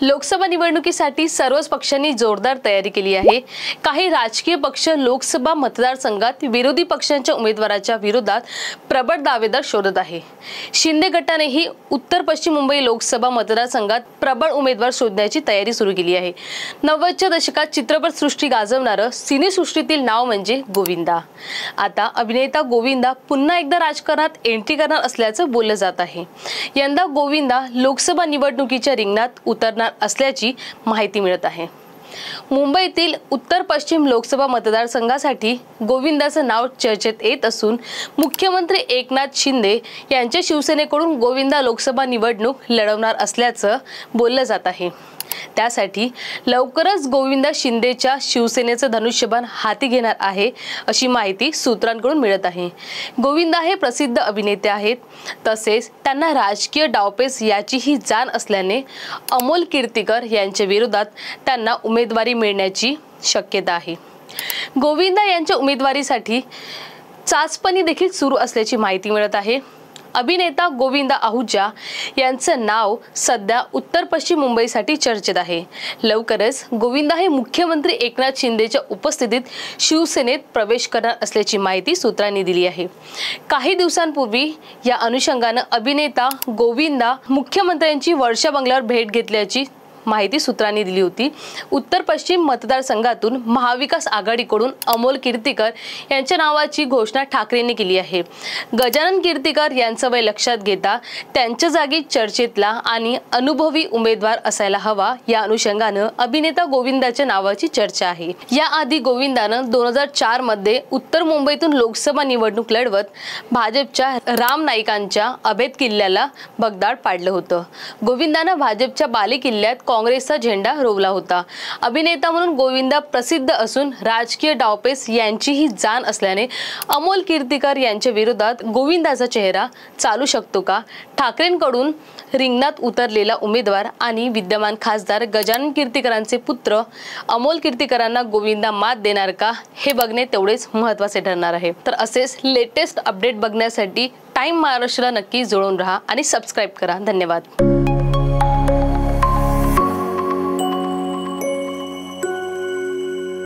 लोकसभा निवडणुकीसाठी सर्वच पक्षांनी जोरदार तयारी केली आहे। काही राजकीय पक्ष लोकसभा मतदारसंघात विरोधी पक्षांच्या उमेदवाराच्या विरोधात प्रबळ दावेदार शोधत आहे। शिंदे गटानेही उत्तर पश्चिम मुंबई लोकसभा मतदारसंघात प्रबळ उमेदवार शोधण्याची तयारी सुरू केली आहे। 90च्या दशकात चित्रपटसृष्टी गाजवणारं सिनेसृष्टीतील नाव म्हणजे गोविंदा। आता अभिनेता गोविंदा पुन्हा एकदा राजकारणात एंट्री करणार असल्याचं बोललं जात आहे। यंदा गोविंदा लोकसभा निवडणुकीच्या रिंगणात उतरणार असल्याची माहिती मिळत आहे। मुंबईतील उत्तर पश्चिम लोकसभा मतदारसंघासाठी गोविंदाचं नाव चर्चेत येत असून मुख्यमंत्री एकनाथ शिंदे यांच्या शिवसेनेकडून गोविंदा लोकसभा निवडणूक लढवणार असल्याचं बोललं जात आहे। त्यासाठी लवकरच गोविंदा शिंदेच्या शिवसेनेचं धनुष्यबाण हाती घेणार आहे अशी माहिती सूत्रांकडून मिळत आहे। गोविंदा हे प्रसिद्ध अभिनेते आहेत, तसेच त्यांना राजकीय डावपेच याचीही जाण असल्याने अमोल कीर्तीकर यांच्या विरोधात त्यांना उमेदवारी मिळण्याची शक्यता आहे। गोविंदा यांच्या उमेदवारीसाठी चाचपणी देखील सुरू असल्याची माहिती मिळत आहे। अभिनेता गोविंदा आहुजा यांचं नाव सध्या उत्तर पश्चिम मुंबईसाठी चर्चेत आहे। लवकरच गोविंदा हे मुख्यमंत्री एकनाथ शिंदेच्या उपस्थितीत शिवसेनेत प्रवेश करणार असल्याची माहिती सूत्रांनी दिली आहे। काही दिवसांपूर्वी या अनुषंगाने अभिनेता गोविंदा मुख्यमंत्र्यांची वर्षा बंगल्यावर भेट घेतल्याची माहिती सूत्रांनी दिली होती। उत्तर पश्चिम मतदारसंघातून महाविकास आघाडीकडून अमोल कीर्तीकर यांच्या नावाची घोषणा ठाकरेंनी केली आहे। गजानन कीर्तीकर यांचं वय लक्षात घेता त्यांच्या जागी चर्चेतला आणि अनुभवी उमेदवार असायला हवा या अनुषंगाने अभिनेता गोविंदाच्या नावाची चर्चा आहे। याआधी गोविंदानं 2004 मध्ये उत्तर मुंबईतून लोकसभा निवडणूक लढवत भाजपच्या राम नाईकांच्या अभेद किल्ल्याला भगदाड पाडलं होतं। गोविंदानं भाजपच्या बाले किल्ल्यात काँग्रेसचा झेंडा रोवला होता। अभिनेता म्हणून गोविंदा प्रसिद्ध असून राजकीय डावपेच यांचीही जाण असल्याने अमोल कीर्तीकर यांच्या विरोधात गोविंदाचा चेहरा चालू शकतो का? ठाकरेंकडून रिंगणात उतरलेला उमेदवार आणि विद्यमान खासदार गजानन कीर्तीकरांचे पुत्र अमोल कीर्तीकरांना गोविंदा मात देणार का हे बघणे तेवढेच महत्त्वाचे ठरणार आहे। तर असेच लेटेस्ट अपडेट बघण्यासाठी टाइम महाराष्ट्राला नक्की जोडून राहा आणि सबस्क्राइब करा। धन्यवाद।